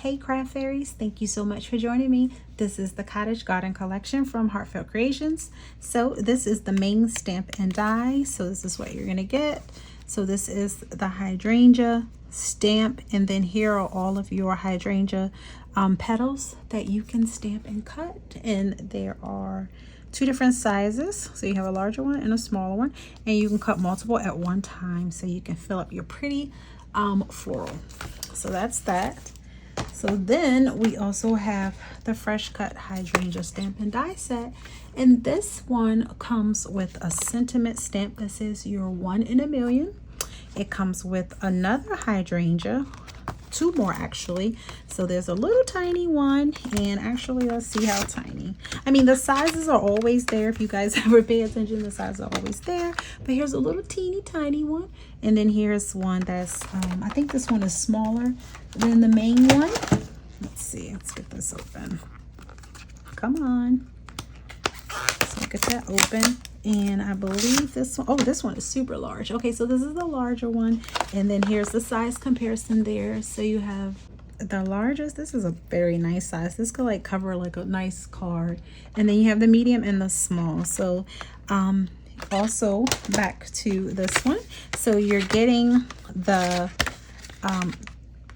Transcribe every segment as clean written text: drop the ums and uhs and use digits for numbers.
Hey craft fairies, thank you so much for joining me. This is the Cottage Garden Collection from Heartfelt Creations. So this is the main stamp and die. So this is what you're gonna get. So this is the hydrangea stamp, and then here are all of your hydrangea petals that you can stamp and cut. And there are two different sizes. So you have a larger one and a smaller one, and you can cut multiple at one time so you can fill up your pretty floral. So that's that. So then we also have the fresh cut hydrangea stamp and die set, and this one comes with a sentiment stamp that says you're 1 in a million. It comes with another hydrangea, two more actually. So there's a little tiny one, and actually let's see how tiny. I mean, the sizes are always there. If you guys ever pay attention, the sizes are always there, but here's a little teeny tiny one. And then here's one that's I think this one is smaller than the main one. Let's see, let's get this open. Come on. So get that open. And I believe this one, oh, this one is super large. Okay, so this is the larger one, and then here's the size comparison there. So you have the largest, this is a very nice size. This could like cover like a nice card. And then you have the medium and the small. So also back to this one, so you're getting the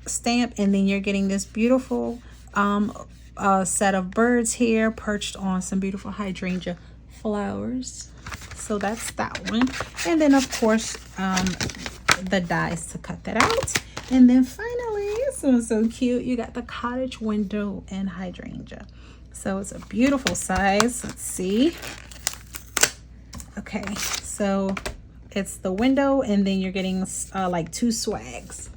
stamp, and then you're getting this beautiful set of birds here perched on some beautiful hydrangea flowers. So that's that one. And then of course the dies to cut that out. And then finally, this one's so cute, you got the cottage window and hydrangea. So it's a beautiful size. Let's see. Okay, so it's the window, and then you're getting like two swags.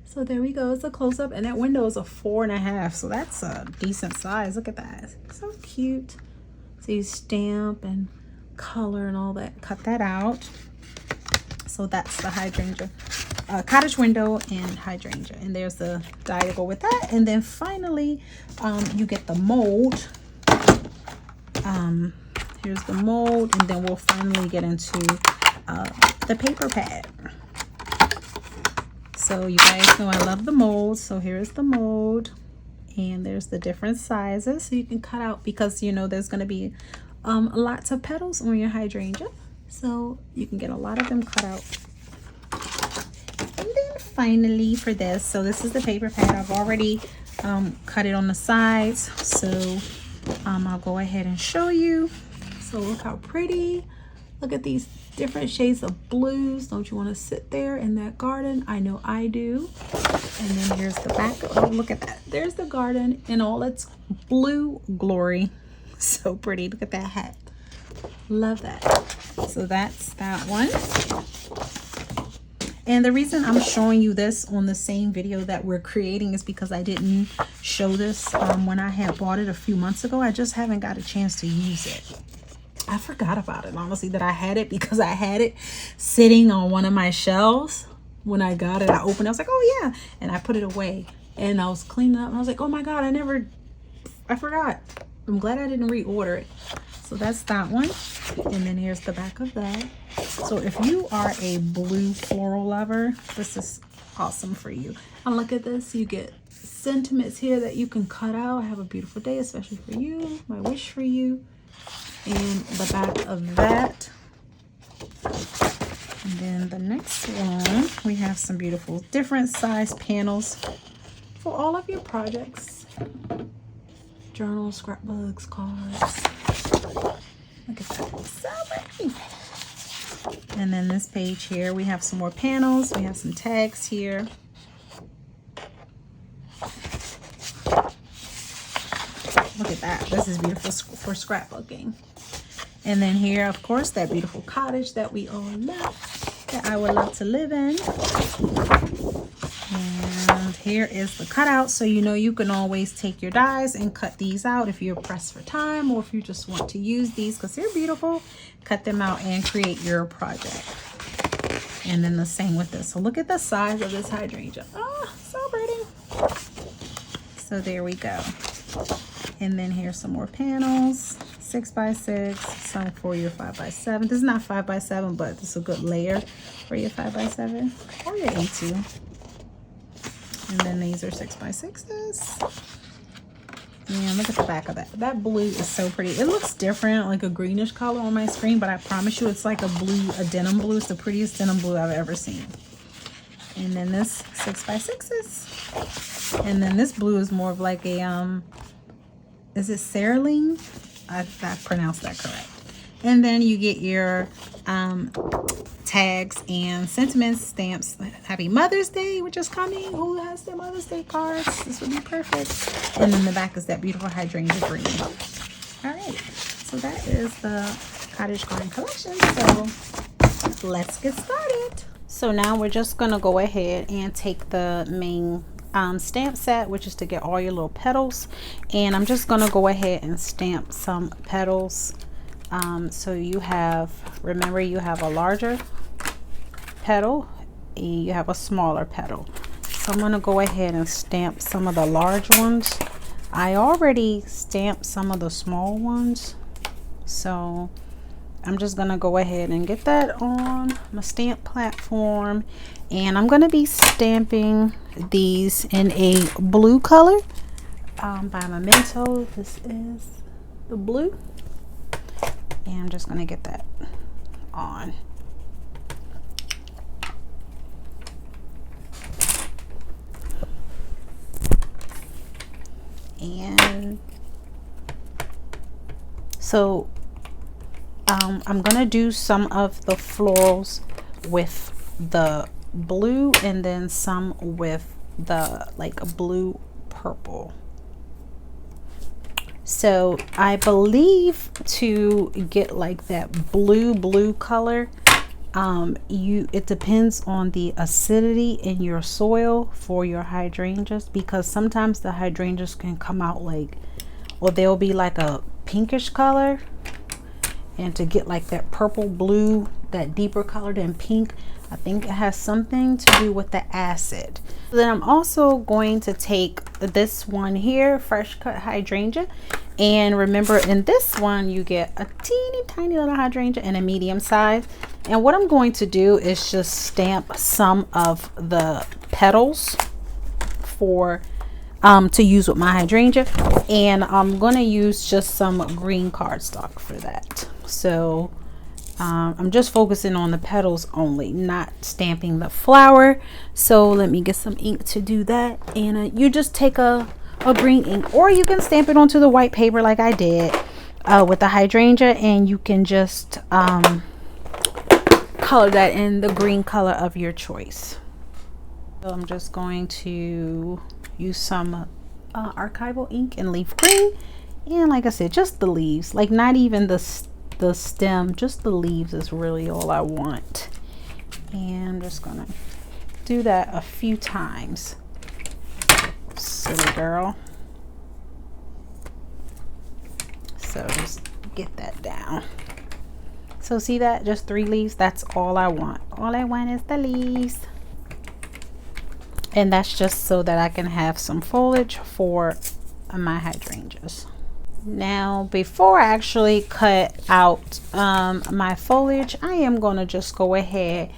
So there we go. It's a close-up, and that window is a 4.5, so that's a decent size. Look at that, so cute. So you stamp and color and all that, cut that out. So that's the hydrangea, cottage window and hydrangea, and there's the die to go with that. And then finally you get the mold. Here's the mold, and then we'll finally get into the paper pad. So you guys know I love the mold. So here's the mold, and there's the different sizes, so you can cut out, because you know there's going to be lots of petals on your hydrangea, so you can get a lot of them cut out. And then finally for this, so this is the paper pad. I've already cut it on the sides, so I'll go ahead and show you. So look how pretty. Look at these different shades of blues. Don't you want to sit there in that garden? I know I do. And then here's the back. Oh, look at that. There's the garden in all its blue glory. So pretty. Look at that hat. Love that. So that's that one. And the reason I'm showing you this on the same video that we're creating is because I didn't show this when I had bought it a few months ago. I just haven't got a chance to use it. I forgot about it, honestly, that I had it, because I had it sitting on one of my shelves when I got it. I opened it, I was like, oh yeah, and I put it away, and I was cleaning up, and I was like, oh my god, I forgot. I'm glad I didn't reorder it. So that's that one. And then here's the back of that. So if you are a blue floral lover, this is awesome for you. And look at this, you get sentiments here that you can cut out. Have a beautiful day, especially for you. My wish for you. And the back of that. And then the next one, we have some beautiful different size panels for all of your projects. Journals, scrapbooks, cards. Look at that, so pretty. And then this page here, we have some more panels. We have some tags here. Look at that, this is beautiful for scrapbooking. And then here, of course, that beautiful cottage that we all love, that I would love to live in. And here is the cutout, so you know you can always take your dies and cut these out if you're pressed for time, or if you just want to use these because they're beautiful. Cut them out and create your project. And then the same with this. So look at the size of this hydrangea. Oh, so pretty. So there we go. And then here's some more panels, 6x6, some for your 5x7. This is not 5x7, but this is a good layer for your 5x7 or your A2. And then these are 6x6s. And look at the back of that. That blue is so pretty. It looks different, like a greenish color on my screen, but I promise you it's like a blue, a denim blue. It's the prettiest denim blue I've ever seen. And then this 6x6s. And then this blue is more of like a, is it cerulean? I pronounced that correct. And then you get your tags and sentiments, stamps. Happy Mother's Day, which is coming. Who has their Mother's Day cards? This would be perfect. And then the back is that beautiful hydrangea green. All right, so that is the Cottage Garden collection. So let's get started. So now we're just gonna go ahead and take the main stamp set, which is to get all your little petals, and I'm just gonna go ahead and stamp some petals. So you have, remember, you have a larger petal and you have a smaller petal. So I'm going to go ahead and stamp some of the large ones. I already stamped some of the small ones, so I'm just going to go ahead and get that on my stamp platform, and I'm going to be stamping these in a blue color by Memento. This is the blue. And I'm just going to get that on. And so I'm going to do some of the florals with the blue and then some with the like blue purple. So I believe to get like that blue color, it depends on the acidity in your soil for your hydrangeas, because sometimes the hydrangeas can come out like, or they'll be like a pinkish color, and to get like that purple blue, that deeper color than pink, I think it has something to do with the acid. Then I'm also going to take this one here, fresh cut hydrangea, and remember in this one you get a teeny tiny little hydrangea in a medium size. And what I'm going to do is just stamp some of the petals for to use with my hydrangea, and I'm going to use just some green cardstock for that. So I'm just focusing on the petals only, not stamping the flower. So let me get some ink to do that. And you just take a green ink, or you can stamp it onto the white paper like I did with the hydrangea, and you can just color that in the green color of your choice. So I'm just going to use some archival ink and leaf green, and like I said, just the leaves, like not even the stem, just the leaves is really all I want. And I'm just gonna do that a few times. Silly girl. So just get that down. So see that, just 3 leaves, that's all I want. All I want is the leaves. And that's just so that I can have some foliage for my hydrangeas. Now, before I actually cut out my foliage, I am going to just go ahead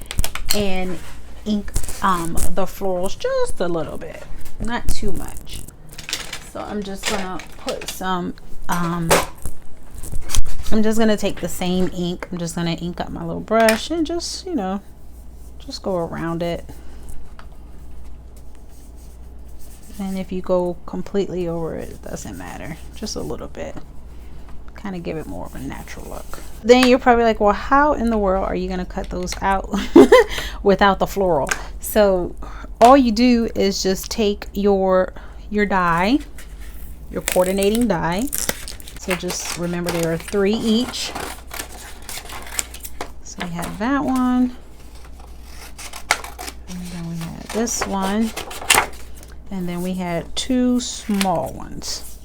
and ink the florals just a little bit, not too much. So I'm just going to put some, I'm just going to take the same ink. I'm just going to ink up my little brush and just, you know, just go around it. And if you go completely over it, it doesn't matter, just a little bit, kind of give it more of a natural look. Then you're probably like, well, how in the world are you going to cut those out without the floral? So all you do is just take your die, your coordinating die. So just remember there are 3 each. So we have that one, and then we have this one. And then we had 2 small ones.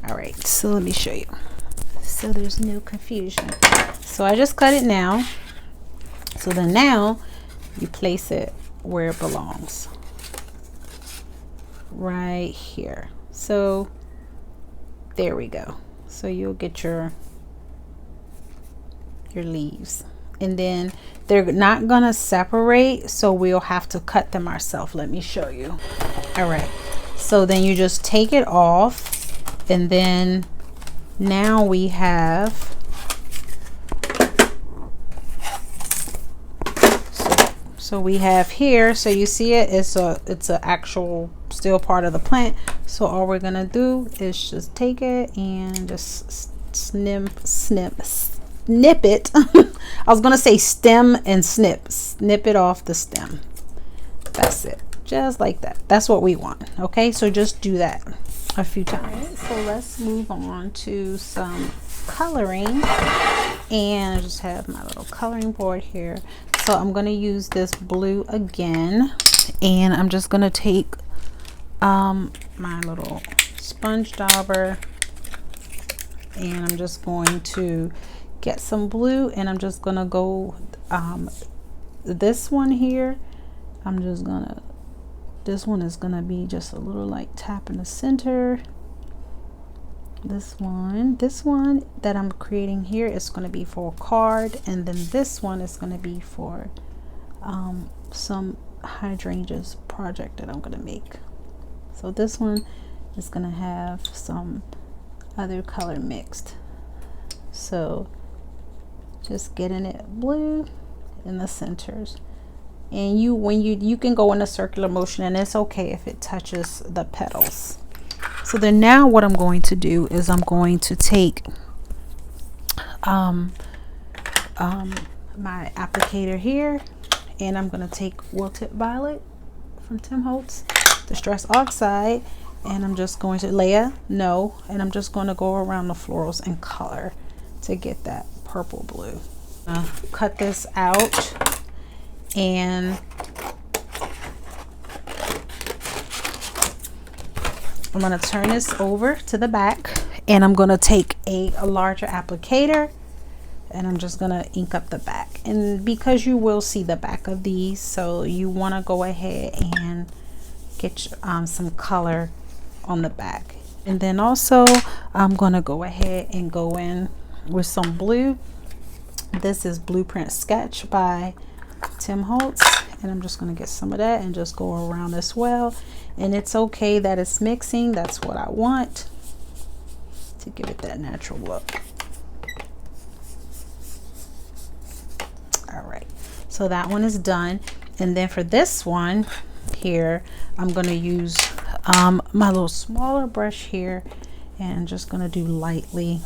All right, so let me show you, so there's no confusion. So I just cut it now. So then now you place it where it belongs, right here. So there we go. So you'll get your leaves, and then they're not gonna separate, so we'll have to cut them ourselves. Let me show you. All right, so then you just take it off, and then now we have, so we have here, so you see it, it's a actual still part of the plant. So all we're gonna do is just take it and just snip it. I was gonna say stem and snip it off the stem. That's it, just like that. That's what we want. Okay, so just do that a few times. Right, so let's move on to some coloring, and I just have my little coloring board here. So I'm going to use this blue again, and I'm just going to take my little sponge dauber, and I'm just going to get some blue, and I'm just going to go this one here. I'm just gonna, this one is gonna be just a little like tap in the center. This one that I'm creating here is going to be for a card, and then this one is going to be for some hydrangeas project that I'm going to make. So this one is going to have some other color mixed. So just getting it blue in the centers, and you can go in a circular motion, and it's okay if it touches the petals. So then now what I'm going to do is I'm going to take my applicator here, and I'm going to take Wilted Violet from Tim Holtz, Distress Oxide, and I'm just going to and I'm just going to go around the florals and color to get that purple blue. Cut this out, and I'm going to turn this over to the back, and I'm going to take a larger applicator, and I'm just going to ink up the back. And because you will see the back of these, so you want to go ahead and get some color on the back. And then also I'm going to go ahead and go in with some blue. This is Blueprint Sketch by Tim Holtz, and I'm just going to get some of that and just go around as well. And it's okay that it's mixing. That's what I want to give it that natural look. All right, so that one is done. And then for this one here, I'm going to use my little smaller brush here, and I'm just going to do lightly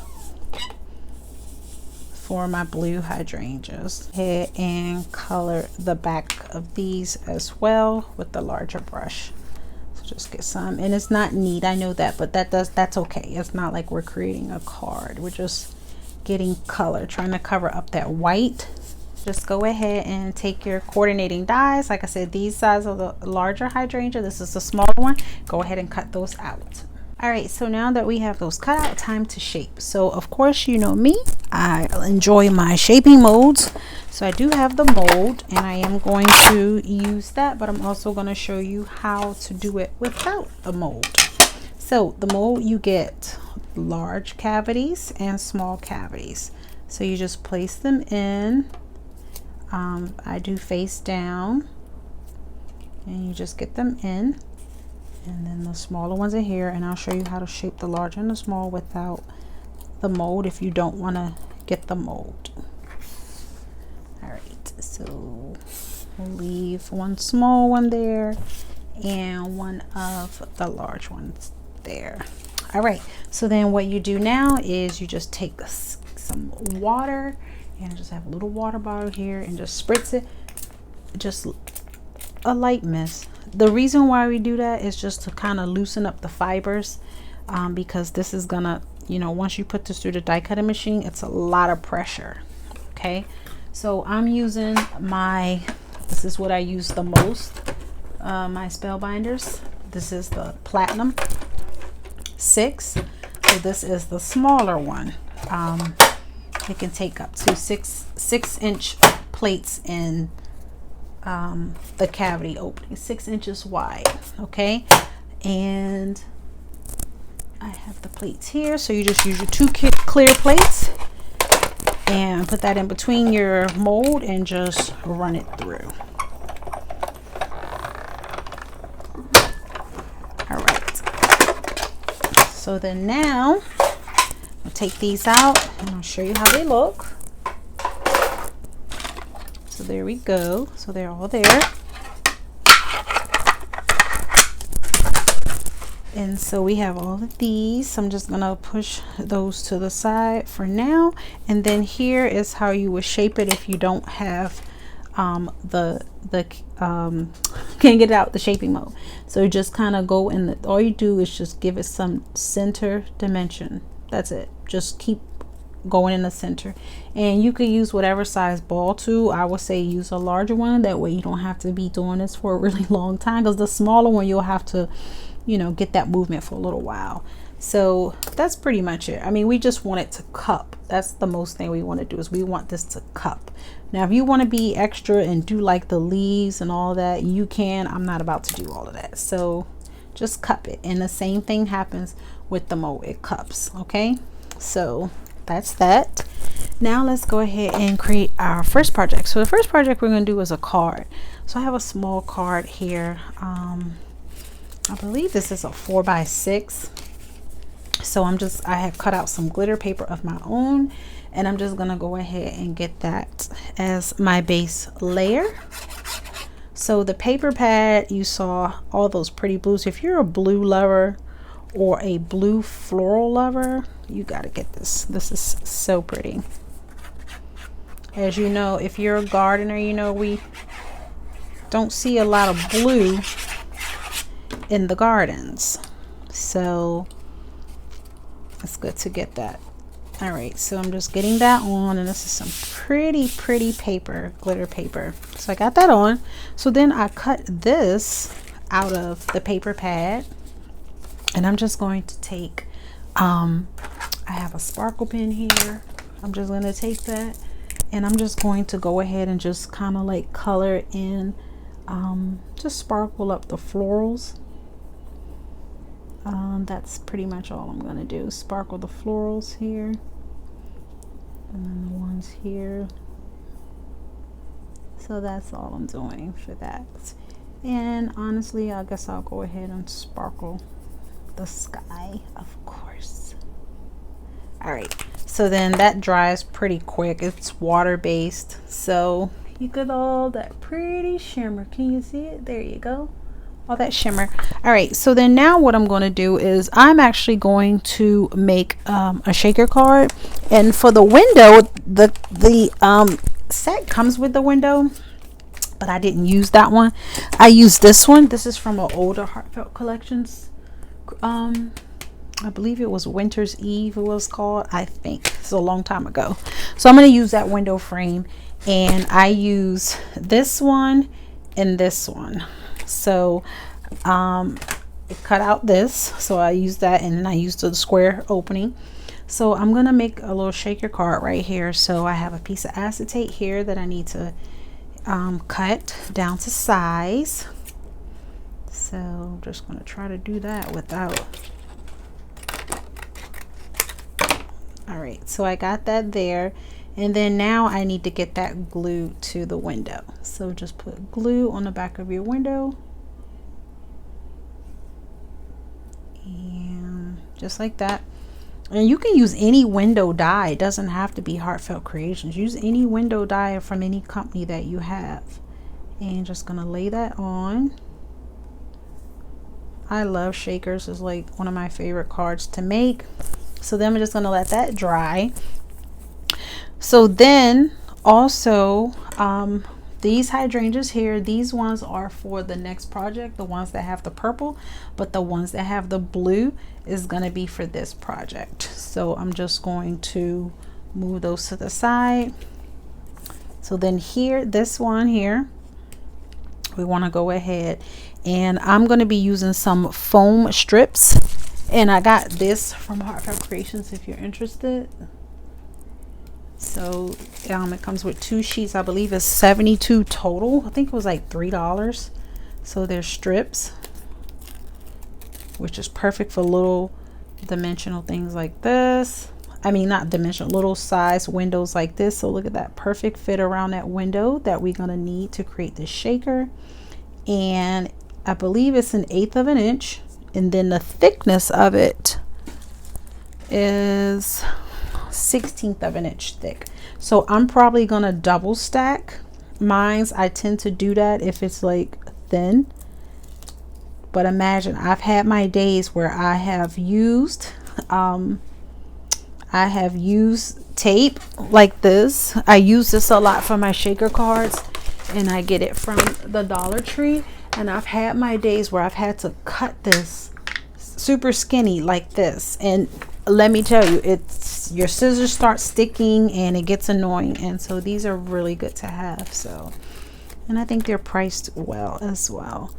for my blue hydrangeas. Head and color the back of these as well with the larger brush. So just get some, and it's not neat, I know that, but that's okay. It's not like we're creating a card. We're just getting color, trying to cover up that white. Just go ahead and take your coordinating dies. Like I said, these size of the larger hydrangea, this is the smaller one. Go ahead and cut those out. All right, so now that we have those cut out, time to shape. So of course, you know me, I enjoy my shaping molds. So I do have the mold, and I am going to use that, but I'm also going to show you how to do it without the mold. So the mold, you get large cavities and small cavities. So you just place them in. I do face down, and you just get them in. And then the smaller ones are here, and I'll show you how to shape the large and the small without the mold if you don't want to get the mold. All right, so we'll leave one small one there and one of the large ones there. All right, so then what you do now is you just take some water, and just have a little water bottle here, and just spritz it, just a light mist. The reason why we do that is just to kind of loosen up the fibers, because this is gonna, you know, once you put this through the die cutting machine, it's a lot of pressure. Okay, so I'm using this is what I use the most, my spellbinders. This is the Platinum 6, so this is the smaller one. It can take up to 6-inch plates in the cavity opening, 6 inches wide. Okay, and I have the plates here, so you just use your 2 clear plates and put that in between your mold and just run it through. So then now I'll take these out and I'll show you how they look. So there we go. So they're all there. And so we have all of these. I'm just gonna push those to the side for now. And then here is how you would shape it if you don't have can't get it out the shaping mode. So you just kind of go in all you do is just give it some center dimension. That's it. Just keep going in the center, and you could use whatever size ball tool. I would say use a larger one, that way you don't have to be doing this for a really long time, because the smaller one you'll have to, you know, get that movement for a little while. So that's pretty much it. I mean, we just want it to cup. That's the most thing we want to do, is we want this to cup. Now if you want to be extra and do like the leaves and all that, you can. I'm not about to do all of that. So just cup it, and the same thing happens with the mold. It cups. Okay, so that's that. Now let's go ahead and create our first project. So the first project we're going to do is a card. So I have a small card here. I believe this is a 4x6. So I have cut out some glitter paper of my own, and I'm just gonna go ahead and get that as my base layer. So the paper pad, you saw all those pretty blues. If you're a blue lover or a blue floral lover, you got to get this. This is so pretty. As you know, if you're a gardener, you know we don't see a lot of blue in the gardens, so it's good to get that. All right, so I'm just getting that on, and this is some pretty paper, glitter paper. So I got that on. So then I cut this out of the paper pad, and I'm just going to take I have a sparkle pen here. I'm just going to take that, and I'm just going to go ahead and just kind of like color in, just sparkle up the florals. That's pretty much all I'm going to do. Sparkle the florals here, and then the ones here. So that's all I'm doing for that. And honestly, I guess I'll go ahead and sparkle the sky, of course. All right, so then that dries pretty quick. It's water based, so you get all that pretty shimmer. Can you see it? There you go, all that shimmer. All right, so then now what I'm going to do is I'm actually going to make a shaker card. And for the window, the set comes with the window, but I didn't use that one. I used this one. This is from an older Heartfelt collections. I believe it was Winter's Eve it was called. I think it's a long time ago. So I'm going to use that window frame, and I use this one and this one. So it cut out this, so I used that, and then I used the square opening. So I'm gonna make a little shaker card right here. So I have a piece of acetate here that I need to cut down to size. So I'm just gonna try to do that without. All right, so I got that there, and then now I need to get that glue to the window. So just put glue on the back of your window, and just like that. And you can use any window die. It doesn't have to be Heartfelt Creations. Use any window die from any company that you have. And just gonna lay that on. I love shakers. It's like one of my favorite cards to make. So then I'm just gonna let that dry. So then also these hydrangeas here, these ones are for the next project, the ones that have the purple, but the ones that have the blue is going to be for this project. So I'm just going to move those to the side. So then here, this one here, we want to go ahead, and I'm going to be using some foam strips, and I got this from Heartfelt Creations if you're interested. So it comes with 2 sheets. I believe it's 72 total. I think it was like $3. So there's strips, which is perfect for little dimensional things like this. I mean, not dimensional, little size windows like this. So look at that, perfect fit around that window that we're gonna need to create this shaker. And I believe it's 1/8 of an inch, and then the thickness of it, is 1/16 of an inch thick. So I'm probably gonna double stack mines. I tend to do that if it's like thin. But imagine, I've had my days where I have used tape like this. I use this a lot for my shaker cards, and I get it from the Dollar Tree. And I've had my days where I've had to cut this super skinny like this, and let me tell you, it's your scissors start sticking and it gets annoying. And so these are really good to have. So, and I think they're priced well as well.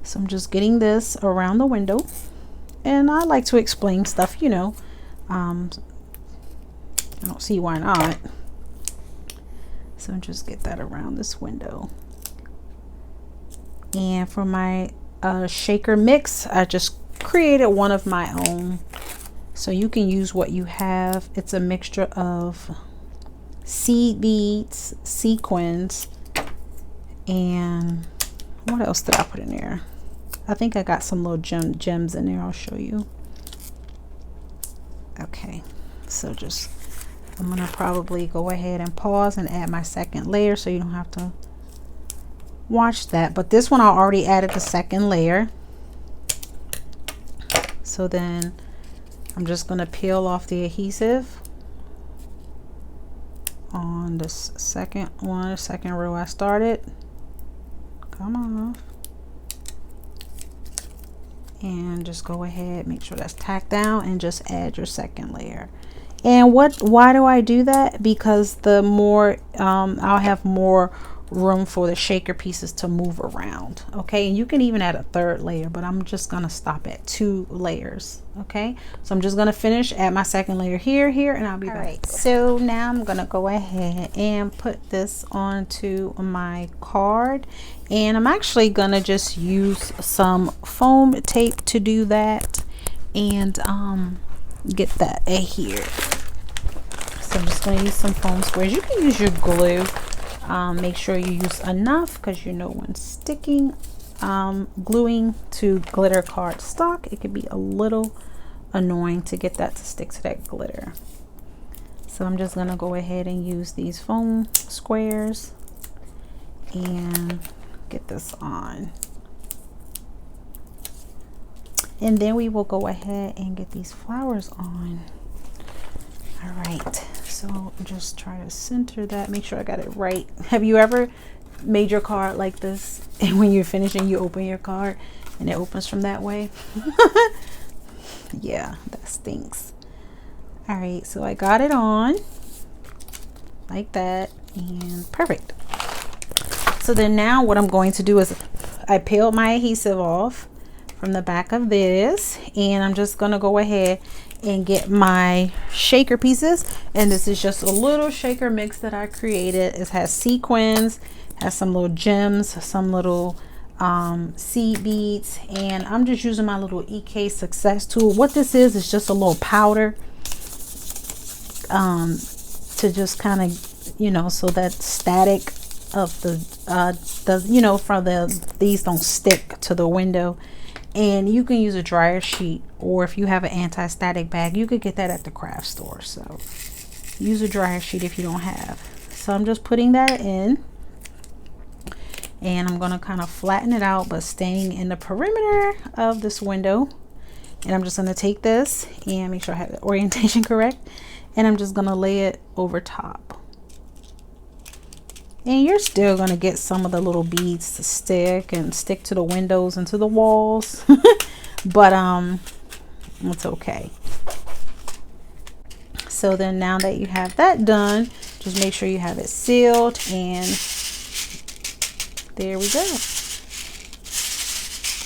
So I'm just getting this around the window, and I like to explain stuff, you know. I don't see why not. So just get that around this window. And for my shaker mix, I just created one of my own. So you can use what you have. It's a mixture of seed beads, sequins, and what else did I put in there? I think I got some little gems in there. I'll show you. Okay, so just, I'm gonna probably go ahead and pause and add my second layer so you don't have to watch that. But this one I already added the second layer. So then I'm just gonna peel off the adhesive on this second one, second row I started. Come off. And just go ahead, make sure that's tacked down, and just add your second layer. And why do I do that? Because the more I'll have more room for the shaker pieces to move around. Okay, and you can even add a third layer, but I'm just gonna stop at 2 layers. Okay, so I'm just gonna finish, add my second layer here, and I'll be back. Right, so now I'm gonna go ahead and put this onto my card, and I'm actually gonna just use some foam tape to do that, and get that adhered. So I'm just gonna use some foam squares. You can use your glue. Make sure you use enough, because you know when sticking gluing to glitter card stock, it can be a little annoying to get that to stick to that glitter. So I'm just gonna go ahead and use these foam squares and get this on, and then we will go ahead and get these flowers on. All right, so just try to center that, make sure I got it right. Have you ever made your card like this, and when you're finishing you open your card and it opens from that way? Yeah, that stinks. All right, so I got it on like that, and perfect. So then now what I'm going to do is, I peeled my adhesive off from the back of this, and I'm just gonna go ahead and get my shaker pieces. And this is just a little shaker mix that I created. It has sequins, has some little gems, some little seed beads, and I'm just using my little EK Success tool. What this is just a little powder to just kind of, you know, so that static of the you know, from these don't stick to the window. And you can use a dryer sheet, or if you have an anti-static bag, you could get that at the craft store. So use a dryer sheet if you don't have. So I'm just putting that in, and I'm going to kind of flatten it out, but staying in the perimeter of this window. And I'm just going to take this and make sure I have the orientation correct, and I'm just going to lay it over top. And you're still going to get some of the little beads to stick to the windows and to the walls. But it's okay. So then now that you have that done, just make sure you have it sealed, and there we go.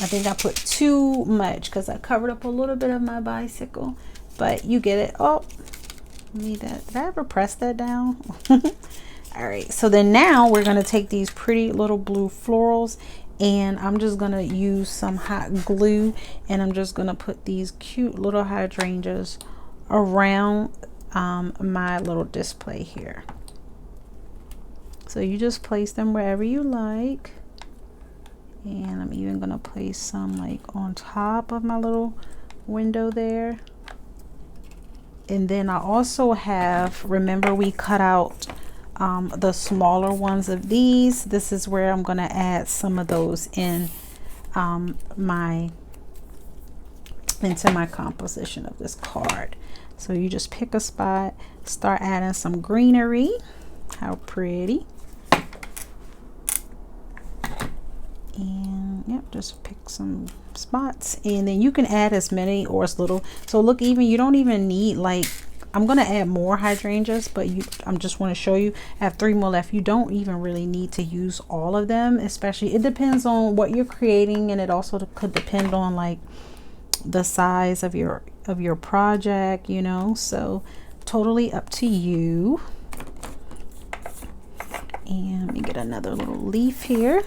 I think I put too much because I covered up a little bit of my bicycle, but you get it. Oh, need that. Did I ever press that down? All right, so then now we're going to take these pretty little blue florals, and I'm just going to use some hot glue, and I'm just going to put these cute little hydrangeas around my little display here. So you just place them wherever you like, and I'm even going to place some like on top of my little window there. And then I also have, remember we cut out the smaller ones of these. This is where I'm going to add some of those in into my composition of this card. So you just pick a spot, start adding some greenery. How pretty. And yep, just pick some spots, and then you can add as many or as little. So look, even you don't even need, like, I'm gonna add more hydrangeas, but I'm just want to show you I have 3 more left. You don't even really need to use all of them, especially it depends on what you're creating, and it also could depend on like the size of your project, you know, so totally up to you. And let me get another little leaf here.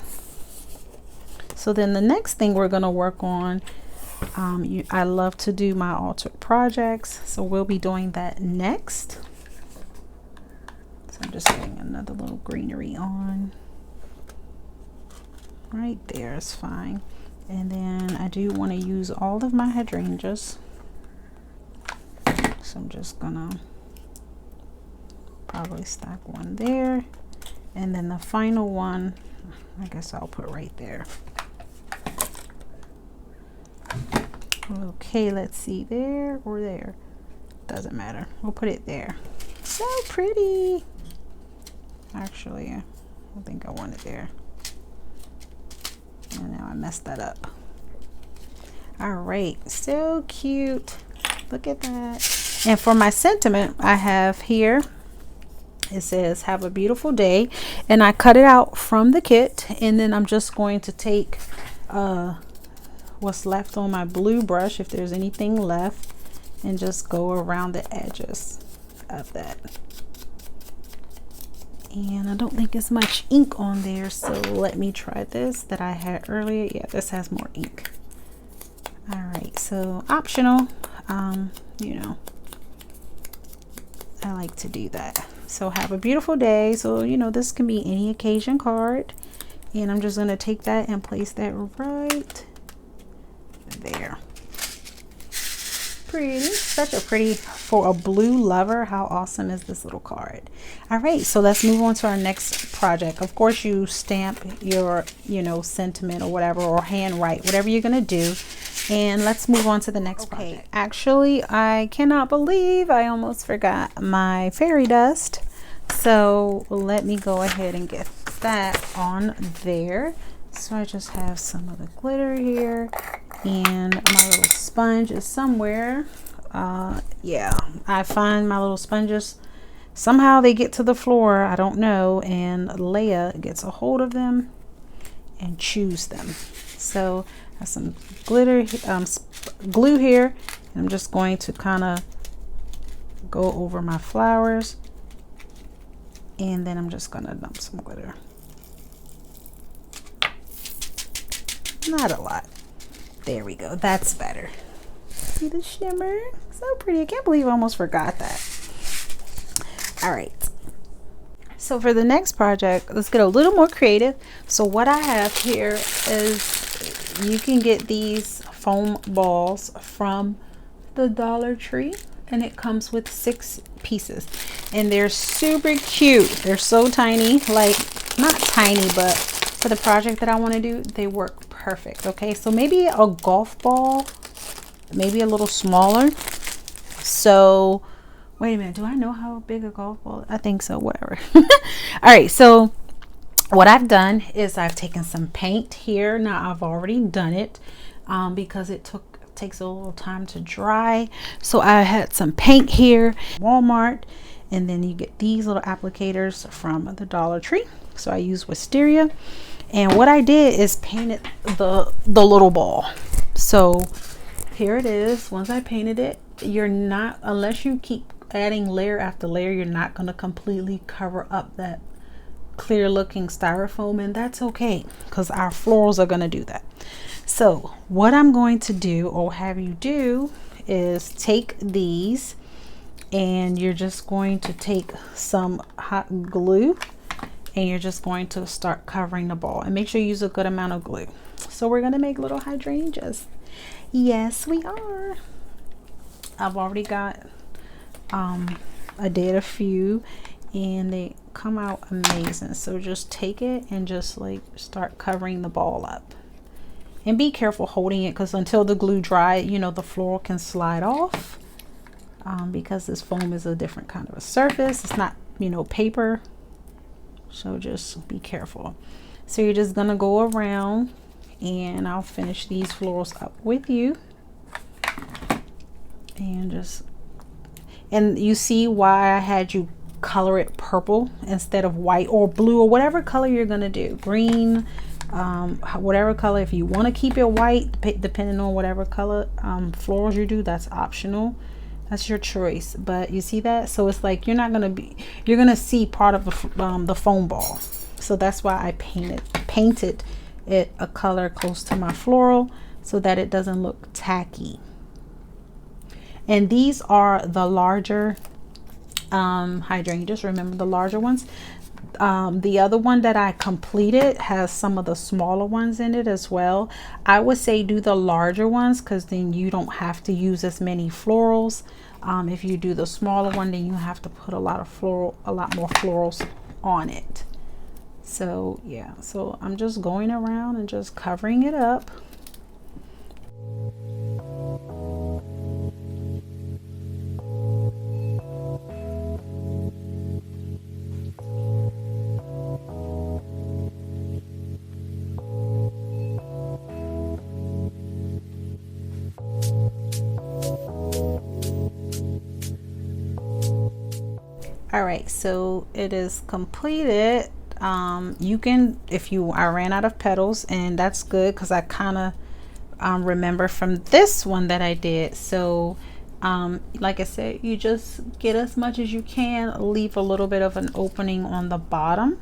So then the next thing we're going to work on, I love to do my altered projects, so we'll be doing that next. So I'm just getting another little greenery on. Right there is fine. And then I do want to use all of my hydrangeas. So I'm just gonna probably stack one there. And then the final one, I guess I'll put right there. Okay, let's see, there or there. Doesn't matter. We'll put it there. So pretty. Actually, I think I want it there. And now I messed that up. All right, so cute. Look at that. And for my sentiment, I have here, it says, have a beautiful day. And I cut it out from the kit. And then I'm just going to take what's left on my blue brush, if there's anything left, and just go around the edges of that. And I don't think it's much ink on there, so let me try this that I had earlier. Yeah, this has more ink. All right, so optional, you know, I like to do that. So have a beautiful day. So, you know, this can be any occasion card, and I'm just going to take that and place that right there. Pretty, such a pretty, for a blue lover. How awesome is this little card? All right, so let's move on to our next project. Of course, you stamp your, you know, sentiment or whatever, or handwrite, whatever you're gonna do. And let's move on to the next project. Actually, I cannot believe I almost forgot my fairy dust. So let me go ahead and get that on there. So I just have some of the glitter here, and my little sponge is somewhere. Yeah, I find my little sponges, somehow they get to the floor, I don't know, and Leia gets a hold of them and chews them. So I have some glitter, glue here, and I'm just going to kind of go over my flowers, and then I'm just going to dump some glitter. Not a lot. There we go. That's better. See the shimmer? So pretty. I can't believe I almost forgot that. All right. So for the next project, let's get a little more creative. So what I have here is, you can get these foam balls from the Dollar Tree, and it comes with 6 pieces, and they're super cute. They're so tiny, like not tiny, but for the project that I want to do, they work perfect. Okay, so maybe a golf ball, maybe a little smaller. So wait a minute, do I know how big a golf ball? I think so, whatever. All right, so what I've done is I've taken some paint here. Now I've already done it because it takes a little time to dry. So I had some paint here, Walmart, and then you get these little applicators from the Dollar Tree. So I use Wisteria, and what I did is painted the little ball. So here it is. Once I painted it, you're not, unless you keep adding layer after layer, you're not going to completely cover up that clear looking styrofoam, and that's okay because our florals are going to do that. So what I'm going to do, or have you do, is take these, and you're just going to take some hot glue, and you're just going to start covering the ball, and make sure you use a good amount of glue. So we're going to make little hydrangeas. Yes, we are. I've already got I did a few and they come out amazing. So just take it and just like start covering the ball up. And be careful holding it, because until the glue dry, you know, the floral can slide off, because this foam is a different kind of a surface. It's not, you know, paper. So just be careful. So you're just gonna go around, and I'll finish these florals up with you. And you see why I had you color it purple instead of white or blue or whatever color you're gonna do. Green, whatever color. If you want to keep it white, depending on whatever color florals you do, that's optional. That's your choice. But you see that? So it's like you're gonna see part of the foam ball. So that's why I painted it a color close to my floral, so that it doesn't look tacky. And these are the larger hydrangeas. Remember the larger ones. The other one that I completed has some of the smaller ones in it as well. I would say do the larger ones, because then you don't have to use as many florals. If you do the smaller one, then you have to put a lot more florals on it. So yeah, so I'm just going around and just covering it up. All right, so it is completed. You can, I ran out of petals, and that's good, because I kind of remember from this one that I did. So like I said, you just get as much as you can, leave a little bit of an opening on the bottom,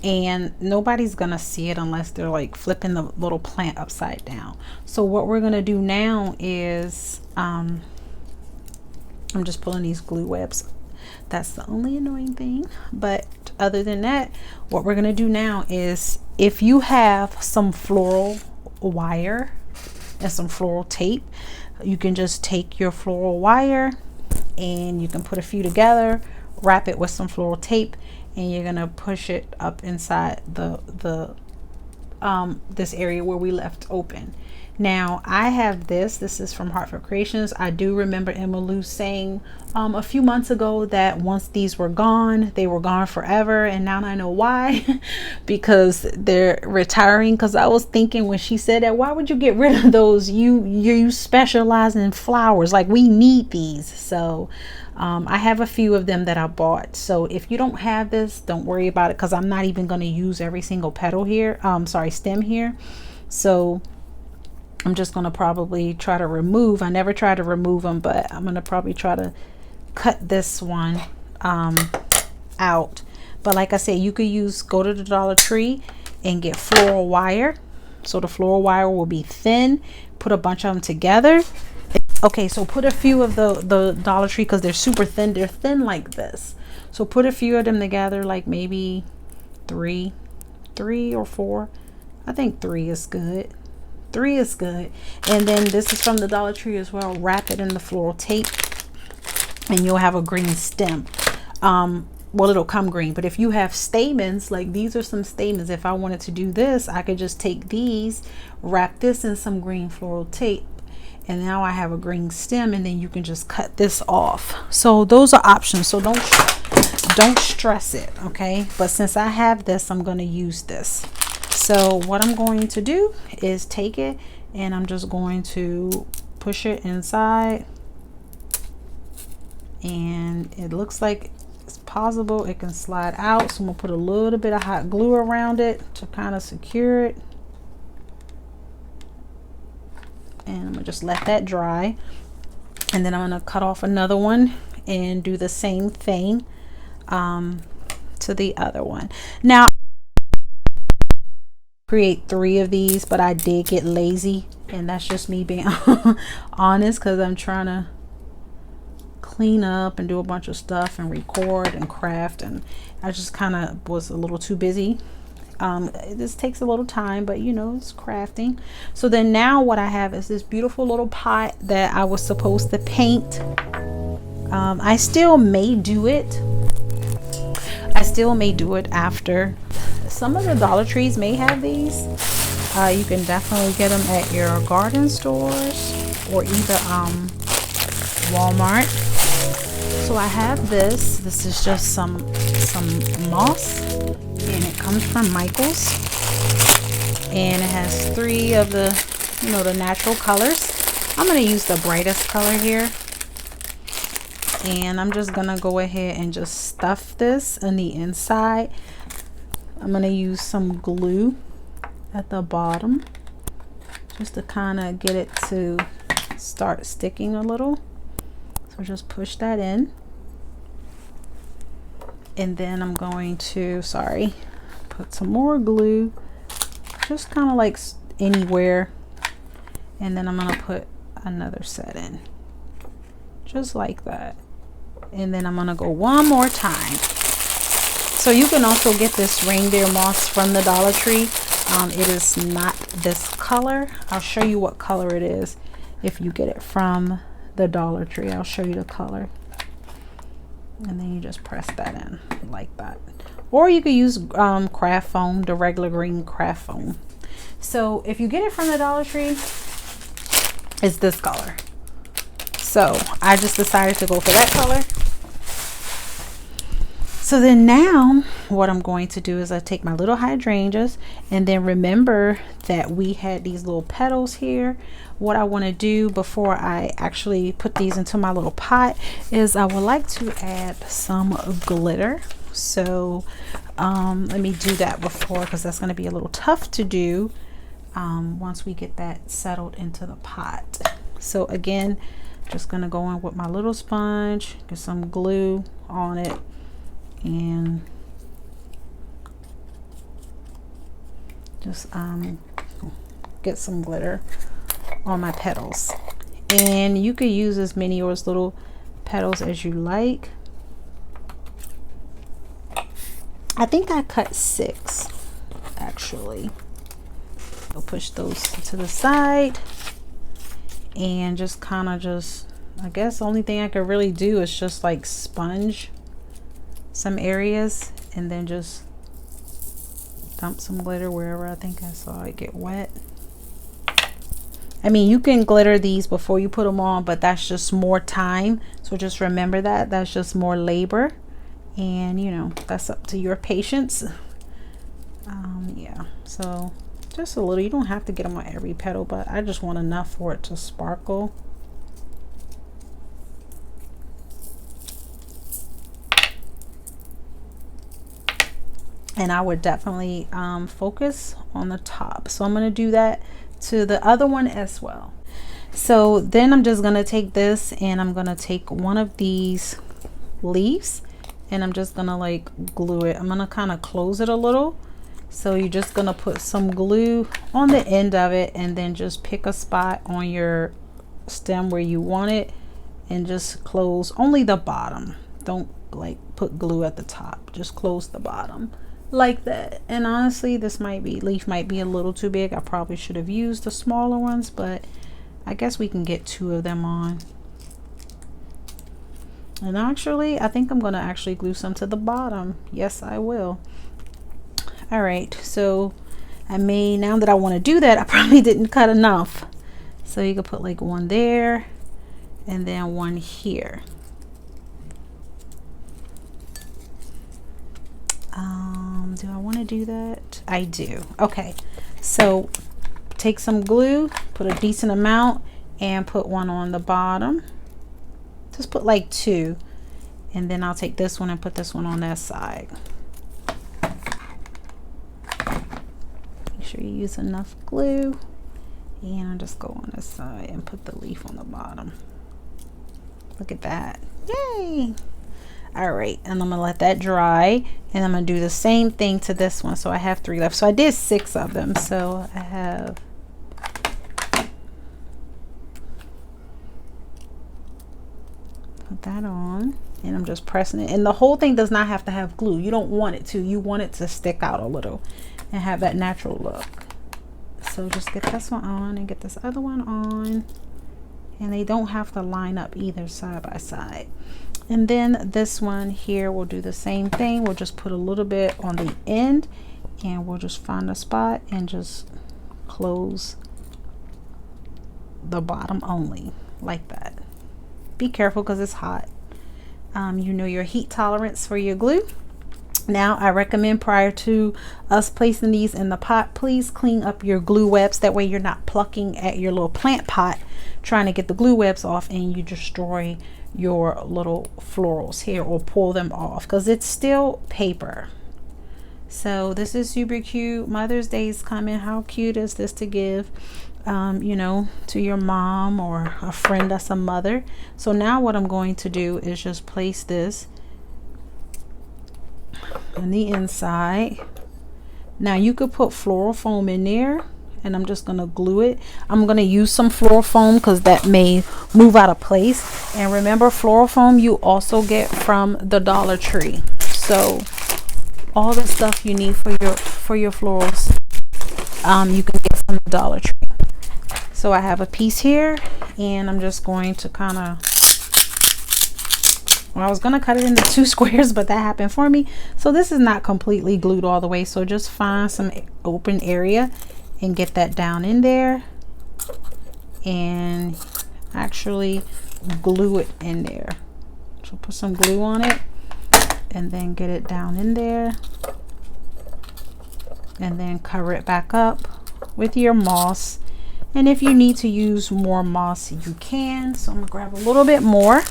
and nobody's gonna see it unless they're like flipping the little plant upside down. So what we're gonna do now is I'm just pulling these glue webs. That's the only annoying thing. But other than that, what we're gonna do now is, if you have some floral wire and some floral tape, you can just take your floral wire and you can put a few together, wrap it with some floral tape, and you're gonna push it up inside this area where we left open. Now I have this is from Heartfelt Creations. I do remember Emma Lou saying a few months ago that once these were gone, they were gone forever, and now I know why. Because they're retiring. Because I was thinking when she said that, why would you get rid of those? You specialize in flowers, like we need these. So I have a few of them that I bought. So if you don't have this, don't worry about it, because I'm not even going to use every single petal here, stem here. So I'm just going to probably try to remove. I never try to remove them, but I'm going to probably try to cut this one out. But like I said, you could go to the Dollar Tree and get floral wire. So the floral wire will be thin. Put a bunch of them together. Okay, so put a few of the Dollar Tree, because they're super thin. They're thin like this. So put a few of them together, like maybe three or four. I think 3 is good. 3 is good. And then this is from the Dollar Tree as well. Wrap it in the floral tape and you'll have a green stem. Well, it'll come green, but if you have stamens, like these are some stamens, if I wanted to do this, I could just take these, wrap this in some green floral tape, and now I have a green stem, and then you can just cut this off. So those are options. So don't stress it, okay? But since I have this, I'm going to use this. So what I'm going to do is take it, and I'm just going to push it inside, and it looks like it's possible it can slide out. So I'm gonna put a little bit of hot glue around it to kind of secure it, and I'm gonna just let that dry, and then I'm gonna cut off another one and do the same thing to the other one. Now create 3 of these, but I did get lazy, and that's just me being honest, because I'm trying to clean up and do a bunch of stuff and record and craft, and I just kind of was a little too busy. This takes a little time, but you know, it's crafting. So then now what I have is this beautiful little pot that I was supposed to paint I still may do it. I still may do it after. Some of the Dollar Trees may have these. You can definitely get them at your garden stores or either Walmart. So I have this. This is just some moss, and it comes from Michael's, and it has 3 of the, you know, the natural colors. I'm going to use the brightest color here, and I'm just going to go ahead and just stuff this on the inside. I'm going to use some glue at the bottom just to kind of get it to start sticking a little. So just push that in, and then I'm going to, put some more glue just kind of like anywhere, and then I'm going to put another set in just like that, and then I'm going to go one more time. So you can also get this reindeer moss from the Dollar Tree. It is not this color. I'll show you what color it is if you get it from the Dollar Tree. I'll show you the color, and then you just press that in like that, or you could use craft foam, the regular green craft foam. So if you get it from the Dollar Tree, it's this color. So I just decided to go for that color. So then now what I'm going to do is I take my little hydrangeas, and then remember that we had these little petals here. What I want to do before I actually put these into my little pot is I would like to add some glitter. So let me do that before, because that's going to be a little tough to do once we get that settled into the pot. So again, just going to go in with my little sponge, get some glue on it, and just get some glitter on my petals. And you could use as many or as little petals as you like. I think I cut 6 actually. I'll push those to the side, and just kind of I guess the only thing I could really do is just like sponge some areas, and then just dump some glitter wherever I think I saw it get wet. I mean, you can glitter these before you put them on, but that's just more time. So just remember that that's just more labor, and you know, that's up to your patience. Yeah, so just a little. You don't have to get them on every petal, but I just want enough for it to sparkle. And I would definitely focus on the top. So I'm going to do that to the other one as well. So then I'm just going to take this, and I'm going to take one of these leaves, and I'm just going to like glue it. I'm going to kind of close it a little. So you're just going to put some glue on the end of it, and then just pick a spot on your stem where you want it, and just close only the bottom. Don't like put glue at the top. Just close the bottom like that. And honestly, this leaf might be a little too big. I probably should have used the smaller ones, but I guess we can get 2 of them on. And actually, I think I'm going to actually glue some to the bottom. Yes, I will. All right, so now that I want to do that, I probably didn't cut enough. So you could put like 1 there, and then 1 here. Do I want to do that? I do. Okay, so take some glue, put a decent amount, and put 1 on the bottom. Just put like 2, and then I'll take this one and put this one on that side. Make sure you use enough glue, and I'll just go on this side and put the leaf on the bottom. Look at that. Yay! All right, and I'm gonna let that dry, and I'm gonna do the same thing to this one. So I have 3 left. So I did 6 of them. So I have put that on, and I'm just pressing it. And the whole thing does not have to have glue. You don't want it to. You want it to stick out a little and have that natural look. So just get this one on and get this other one on, and they don't have to line up either side by side. And then this one here, we'll do the same thing. We'll just put a little bit on the end, and we'll just find a spot and just close the bottom only like that. Be careful because it's hot. You know your heat tolerance for your glue. Now I recommend, prior to us placing these in the pot, please clean up your glue webs. That way you're not plucking at your little plant pot trying to get the glue webs off and you destroy your little florals here, or pull them off, because it's still paper. So this is super cute. Mother's Day is coming. How cute is this to give you know, to your mom or a friend that's a mother? So now what I'm going to do is just place this on the inside. Now you could put floral foam in there, and I'm just going to glue it. I'm going to use some floral foam because that may move out of place. And remember, floral foam you also get from the Dollar Tree. So all the stuff you need for your florals, you can get from the Dollar Tree. So I have a piece here, and I'm just going to kind of, well, I was going to cut it into 2 squares, but that happened for me. So this is not completely glued all the way. So just find some open area and get that down in there, and actually glue it in there. So put some glue on it and then get it down in there, and then cover it back up with your moss. And if you need to use more moss, you can. So I'm gonna grab a little bit more,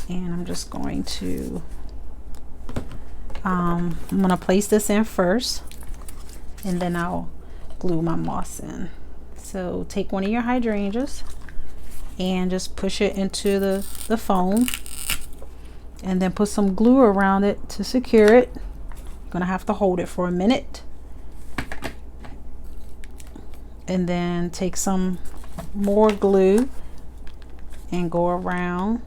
and I'm just going to I'm gonna place this in first, and then I'll glue my moss in. So take one of your hydrangeas and just push it into the foam, and then put some glue around it to secure it. I'm gonna have to hold it for a minute, and then take some more glue and go around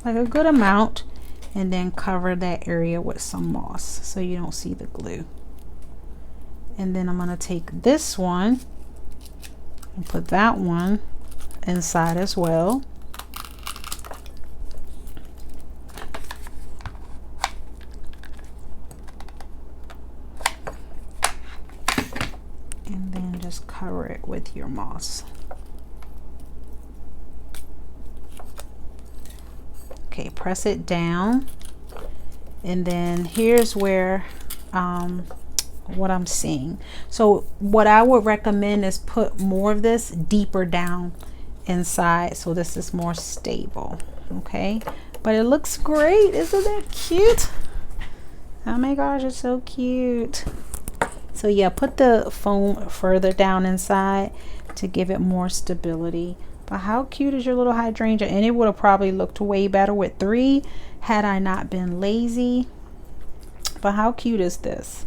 like a good amount, and then cover that area with some moss so you don't see the glue. And then I'm going to take this one and put that one inside as well. And then just cover it with your moss. Okay, press it down, and then here's where what I'm seeing. So what I would recommend is put more of this deeper down inside, so this is more stable. Okay, but it looks great. Isn't that cute? Oh my gosh, it's so cute. So yeah, put the foam further down inside to give it more stability. But how cute is your little hydrangea? And it would have probably looked way better with 3 had I not been lazy. But how cute is this?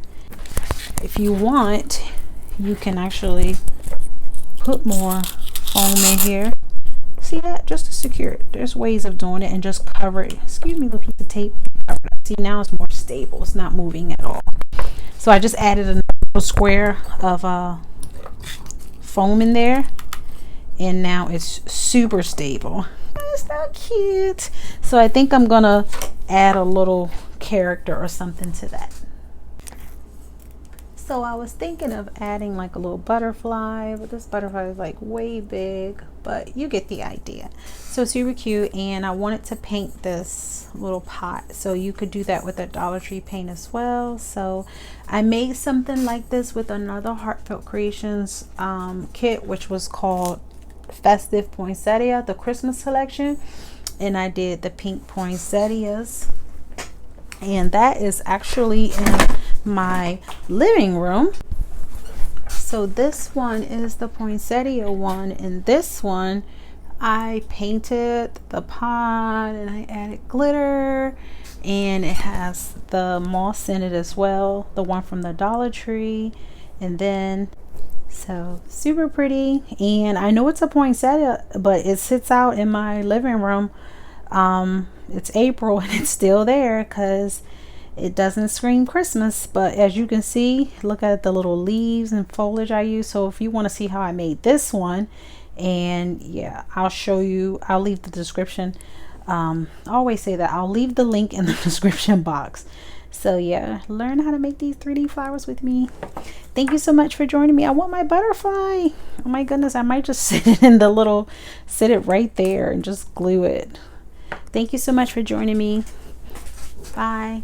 If you want, you can actually put more foam in here. See that? Just to secure it. There's ways of doing it, and just cover it. Excuse me, little piece of tape. Cover it up. See, now it's more stable. It's not moving at all. So I just added another square of foam in there, and now it's super stable. It's not cute. So I think I'm gonna add a little character or something to that. So I was thinking of adding like a little butterfly, but this butterfly is like way big, but you get the idea. So super cute, and I wanted to paint this little pot, so you could do that with a Dollar Tree paint as well. So I made something like this with another Heartfelt Creations kit, which was called Festive Poinsettia, the Christmas collection, and I did the pink poinsettias, and that is actually in my living room. So this one is the poinsettia one, and this one I painted the pot and I added glitter, and it has the moss in it as well, the one from the Dollar Tree. And then so super pretty, and I know it's a poinsettia, but it sits out in my living room. It's April and it's still there because It doesn't scream Christmas, but as you can see, look at the little leaves and foliage I use. So if you want to see how I made this one, and yeah, I'll show you, I'll leave the description. I always say that I'll leave the link in the description box. So yeah, learn how to make these 3D flowers with me. Thank you so much for joining me. I want my butterfly. Oh my goodness, I might just sit it in the little, sit it right there and just glue it. Thank you so much for joining me. Bye.